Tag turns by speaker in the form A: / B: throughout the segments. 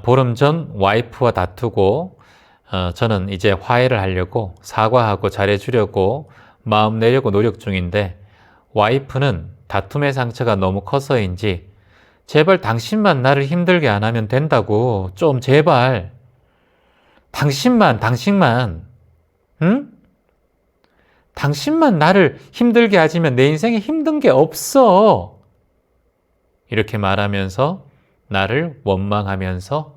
A: 보름 전 와이프와 다투고 저는 이제 화해를 하려고 사과하고 잘해주려고 마음 내려고 노력 중인데 와이프는 다툼의 상처가 너무 커서인지 제발 당신만 나를 힘들게 안 하면 된다고 좀 제발 당신만 응? 당신만 나를 힘들게 하지면 내 인생에 힘든 게 없어. 이렇게 말하면서 나를 원망하면서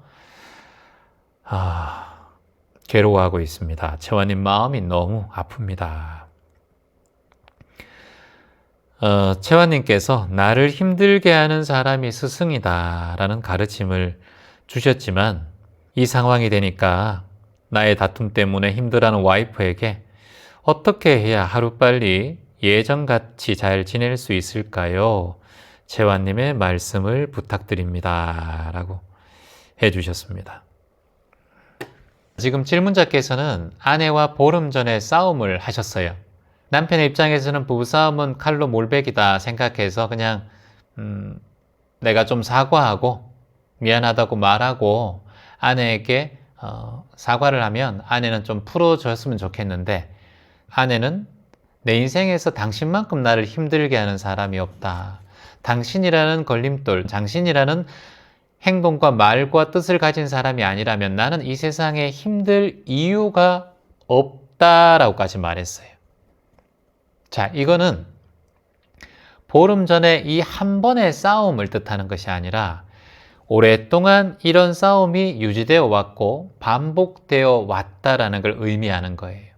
A: 괴로워하고 있습니다. 채원님 마음이 너무 아픕니다. 채원님께서 나를 힘들게 하는 사람이 스승이다 라는 가르침을 주셨지만 이 상황이 되니까 나의 다툼 때문에 힘들어하는 와이프에게 어떻게 해야 하루빨리 예전같이 잘 지낼 수 있을까요? 채원님의 말씀을 부탁드립니다 라고 해주셨습니다. 지금 질문자께서는 아내와 보름 전에 싸움을 하셨어요. 남편의 입장에서는 부부싸움은 칼로 몰배기다 생각해서 그냥 내가 좀 사과하고 미안하다고 말하고 아내에게 사과를 하면 아내는 좀 풀어줬으면 좋겠는데 아내는 내 인생에서 당신만큼 나를 힘들게 하는 사람이 없다. 당신이라는 걸림돌, 당신이라는 행동과 말과 뜻을 가진 사람이 아니라면 나는 이 세상에 힘들 이유가 없다라고까지 말했어요. 자, 이거는 보름 전에 이 한 번의 싸움을 뜻하는 것이 아니라 오랫동안 이런 싸움이 유지되어 왔고 반복되어 왔다라는 걸 의미하는 거예요.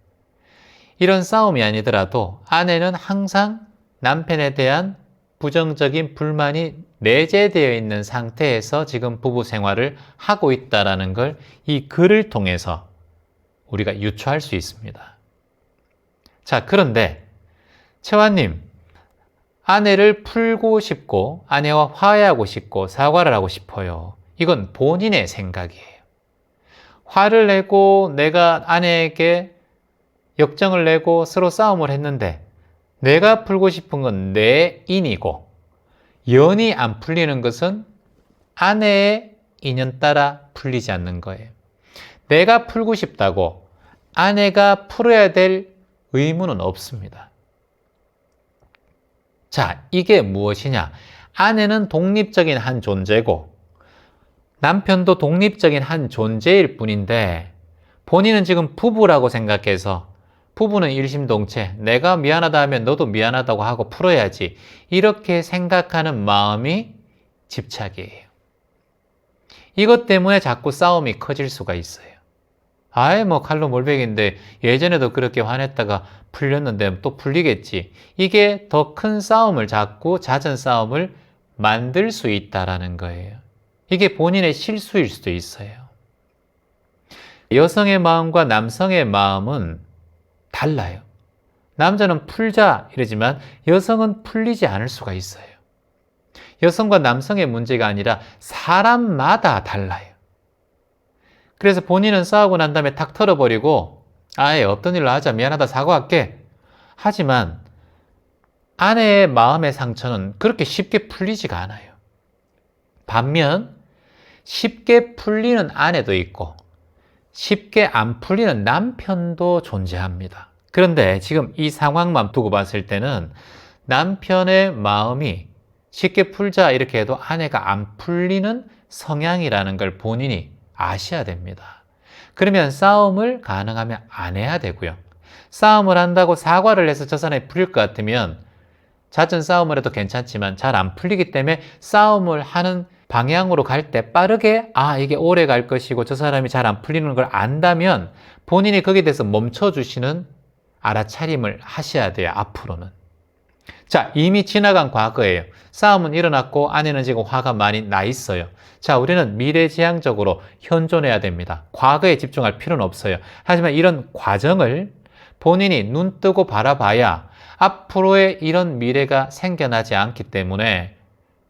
A: 이런 싸움이 아니더라도 아내는 항상 남편에 대한 부정적인 불만이 내재되어 있는 상태에서 지금 부부 생활을 하고 있다는 걸 이 글을 통해서 우리가 유추할 수 있습니다. 자, 그런데 채화님, 아내를 풀고 싶고 아내와 화해하고 싶고 사과를 하고 싶어요. 이건 본인의 생각이에요. 화를 내고 내가 아내에게 역정을 내고 서로 싸움을 했는데 내가 풀고 싶은 건 내 인이고 연이 안 풀리는 것은 아내의 인연 따라 풀리지 않는 거예요. 내가 풀고 싶다고 아내가 풀어야 될 의무는 없습니다. 자, 이게 무엇이냐? 아내는 독립적인 한 존재고 남편도 독립적인 한 존재일 뿐인데 본인은 지금 부부라고 생각해서 부부는 일심동체 내가 미안하다 하면 너도 미안하다고 하고 풀어야지 이렇게 생각하는 마음이 집착이에요. 이것 때문에 자꾸 싸움이 커질 수가 있어요. 아예 뭐 칼로 몰배기인데 예전에도 그렇게 화냈다가 풀렸는데 또 풀리겠지. 이게 더 큰 싸움을 자꾸 잦은 싸움을 만들 수 있다라는 거예요. 이게 본인의 실수일 수도 있어요. 여성의 마음과 남성의 마음은 달라요. 남자는 풀자 이러지만 여성은 풀리지 않을 수가 있어요. 여성과 남성의 문제가 아니라 사람마다 달라요. 그래서 본인은 싸우고 난 다음에 탁 털어버리고 아예 없던 일로 하자 미안하다 사과할게 하지만 아내의 마음의 상처는 그렇게 쉽게 풀리지가 않아요. 반면 쉽게 풀리는 아내도 있고 쉽게 안 풀리는 남편도 존재합니다. 그런데 지금 이 상황만 두고 봤을 때는 남편의 마음이 쉽게 풀자 이렇게 해도 아내가 안 풀리는 성향이라는 걸 본인이 아셔야 됩니다. 그러면 싸움을 가능하면 안 해야 되고요. 싸움을 한다고 사과를 해서 저 사람이 풀릴 것 같으면 잦은 싸움을 해도 괜찮지만 잘 안 풀리기 때문에 싸움을 하는 방향으로 갈 때 빠르게 이게 오래 갈 것이고 저 사람이 잘 안 풀리는 걸 안다면 본인이 거기에 대해서 멈춰주시는 알아차림을 하셔야 돼요. 앞으로는. 자, 이미 지나간 과거예요. 싸움은 일어났고 아내는 지금 화가 많이 나 있어요. 자, 우리는 미래지향적으로 현존해야 됩니다. 과거에 집중할 필요는 없어요. 하지만 이런 과정을 본인이 눈 뜨고 바라봐야 앞으로의 이런 미래가 생겨나지 않기 때문에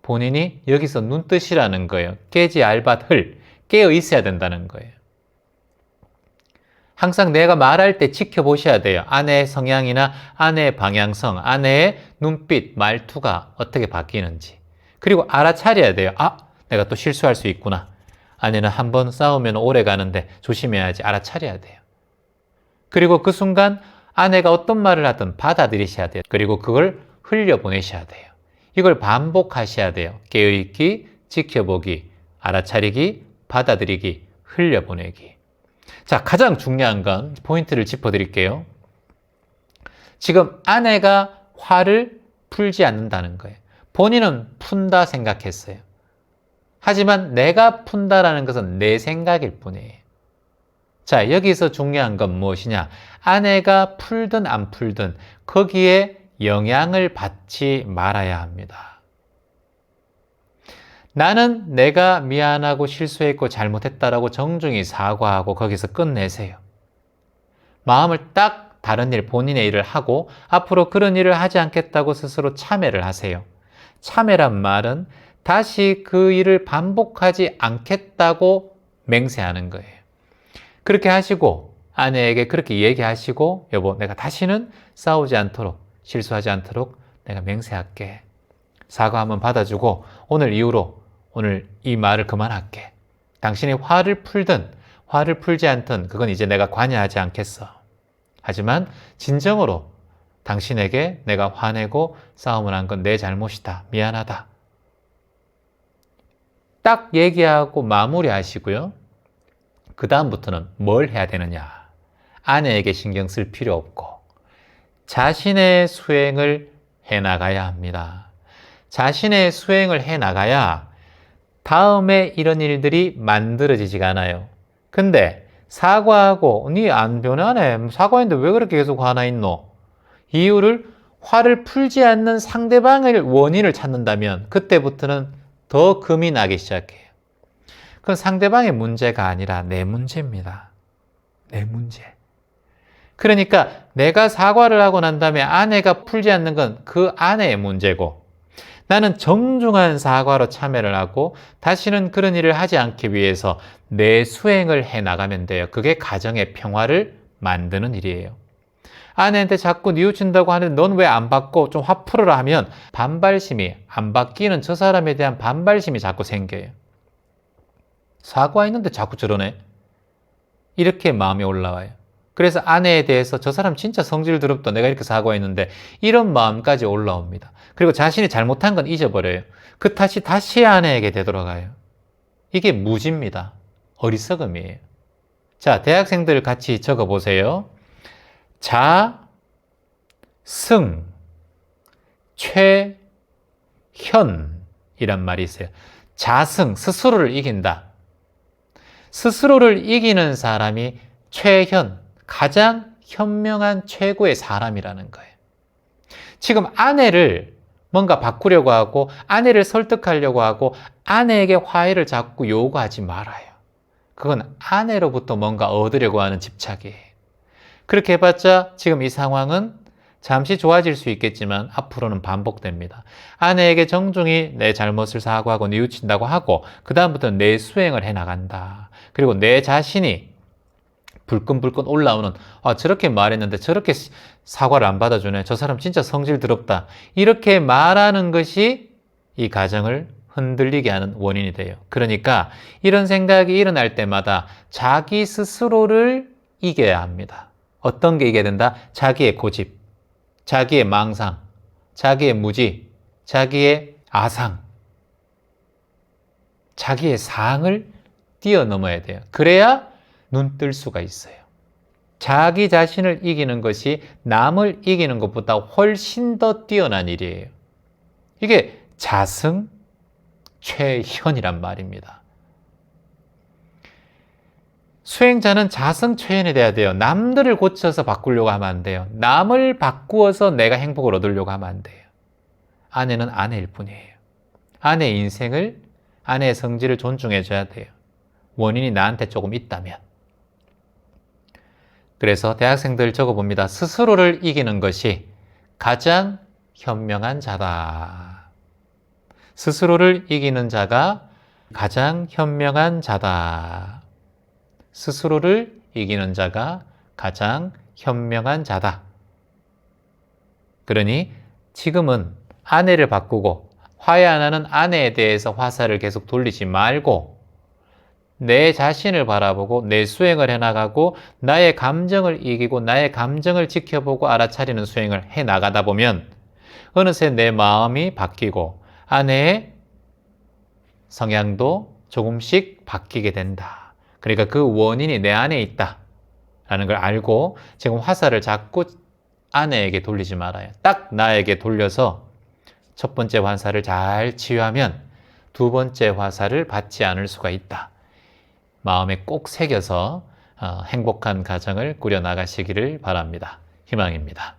A: 본인이 여기서 눈 뜨시라는 거예요. 깨지 알밭 흘, 깨어 있어야 된다는 거예요. 항상 내가 말할 때 지켜보셔야 돼요. 아내의 성향이나 아내의 방향성, 아내의 눈빛, 말투가 어떻게 바뀌는지. 그리고 알아차려야 돼요. 내가 또 실수할 수 있구나. 아내는 한번 싸우면 오래 가는데 조심해야지, 알아차려야 돼요. 그리고 그 순간 아내가 어떤 말을 하든 받아들이셔야 돼요. 그리고 그걸 흘려보내셔야 돼요. 이걸 반복하셔야 돼요. 깨어있기, 지켜보기, 알아차리기, 받아들이기, 흘려보내기. 자, 가장 중요한 건 포인트를 짚어드릴게요. 지금 아내가 화를 풀지 않는다는 거예요. 본인은 푼다 생각했어요. 하지만 내가 푼다라는 것은 내 생각일 뿐이에요. 자, 여기서 중요한 건 무엇이냐? 아내가 풀든 안 풀든 거기에 영향을 받지 말아야 합니다. 나는 내가 미안하고 실수했고 잘못했다라고 정중히 사과하고 거기서 끝내세요. 마음을 딱 다른 일, 본인의 일을 하고 앞으로 그런 일을 하지 않겠다고 스스로 참회를 하세요. 참회란 말은 다시 그 일을 반복하지 않겠다고 맹세하는 거예요. 그렇게 하시고 아내에게 그렇게 얘기하시고 여보, 내가 다시는 싸우지 않도록, 실수하지 않도록 내가 맹세할게. 사과 한번 받아주고 오늘 이후로 오늘 이 말을 그만할게. 당신이 화를 풀든 화를 풀지 않든 그건 이제 내가 관여하지 않겠어. 하지만 진정으로 당신에게 내가 화내고 싸움을 한 건 내 잘못이다. 미안하다. 딱 얘기하고 마무리하시고요. 그 다음부터는 뭘 해야 되느냐? 아내에게 신경 쓸 필요 없고 자신의 수행을 해나가야 합니다. 자신의 수행을 해나가야 다음에 이런 일들이 만들어지지가 않아요. 근데 사과하고 니 안 변하네. 사과했는데 왜 그렇게 계속 화나 있노? 이유를 화를 풀지 않는 상대방의 원인을 찾는다면 그때부터는 더 금이 나기 시작해요. 그건 상대방의 문제가 아니라 내 문제입니다. 내 문제. 그러니까 내가 사과를 하고 난 다음에 아내가 풀지 않는 건 그 아내의 문제고 나는 정중한 사과로 참회를 하고 다시는 그런 일을 하지 않기 위해서 내 수행을 해 나가면 돼요. 그게 가정의 평화를 만드는 일이에요. 아내한테 자꾸 뉘우친다고 하는데 넌 왜 안 바꿔? 좀 화 풀어라 하면 반발심이, 안 바뀌는 저 사람에 대한 반발심이 자꾸 생겨요. 사과했는데 자꾸 저러네. 이렇게 마음이 올라와요. 그래서 아내에 대해서 저 사람 진짜 성질 더럽다. 내가 이렇게 사과했는데 이런 마음까지 올라옵니다. 그리고 자신이 잘못한 건 잊어버려요. 그 탓이 다시 아내에게 되돌아가요. 이게 무지입니다. 어리석음이에요. 자, 대학생들 같이 적어보세요. 자, 승, 최, 현이란 말이 있어요. 자승, 스스로를 이긴다. 스스로를 이기는 사람이 최현, 가장 현명한 최고의 사람이라는 거예요. 지금 아내를 뭔가 바꾸려고 하고 아내를 설득하려고 하고 아내에게 화해를 자꾸 요구하지 말아요. 그건 아내로부터 뭔가 얻으려고 하는 집착이에요. 그렇게 해봤자 지금 이 상황은 잠시 좋아질 수 있겠지만 앞으로는 반복됩니다. 아내에게 정중히 내 잘못을 사과하고 뉘우친다고 하고 그 다음부터는 내 수행을 해나간다. 그리고 내 자신이 불끈불끈 올라오는 저렇게 말했는데 저렇게 사과를 안 받아주네. 저 사람 진짜 성질 더럽다. 이렇게 말하는 것이 이 가정을 흔들리게 하는 원인이 돼요. 그러니까 이런 생각이 일어날 때마다 자기 스스로를 이겨야 합니다. 어떤 게 이겨야 된다? 자기의 고집, 자기의 망상, 자기의 무지, 자기의 아상, 자기의 상을 뛰어넘어야 돼요. 그래야 눈 뜰 수가 있어요. 자기 자신을 이기는 것이 남을 이기는 것보다 훨씬 더 뛰어난 일이에요. 이게 자승, 최현이란 말입니다. 수행자는 자승최현이 돼야 돼요. 남들을 고쳐서 바꾸려고 하면 안 돼요. 남을 바꾸어서 내가 행복을 얻으려고 하면 안 돼요. 아내는 아내일 뿐이에요. 아내의 인생을, 아내의 성질을 존중해줘야 돼요. 원인이 나한테 조금 있다면. 그래서 대학생들 적어봅니다. 스스로를 이기는 것이 가장 현명한 자다. 스스로를 이기는 자가 가장 현명한 자다. 스스로를 이기는 자가 가장 현명한 자다. 그러니 지금은 아내를 바꾸고 화해 안 하는 아내에 대해서 화살을 계속 돌리지 말고 내 자신을 바라보고 내 수행을 해나가고 나의 감정을 이기고 나의 감정을 지켜보고 알아차리는 수행을 해나가다 보면 어느새 내 마음이 바뀌고 아내의 성향도 조금씩 바뀌게 된다. 그러니까 그 원인이 내 안에 있다라는 걸 알고 지금 화살을 자꾸 아내에게 돌리지 말아요. 딱 나에게 돌려서 첫 번째 화살을 잘 치유하면 두 번째 화살을 받지 않을 수가 있다. 마음에 꼭 새겨서 행복한 가정을 꾸려나가시기를 바랍니다. 희망입니다.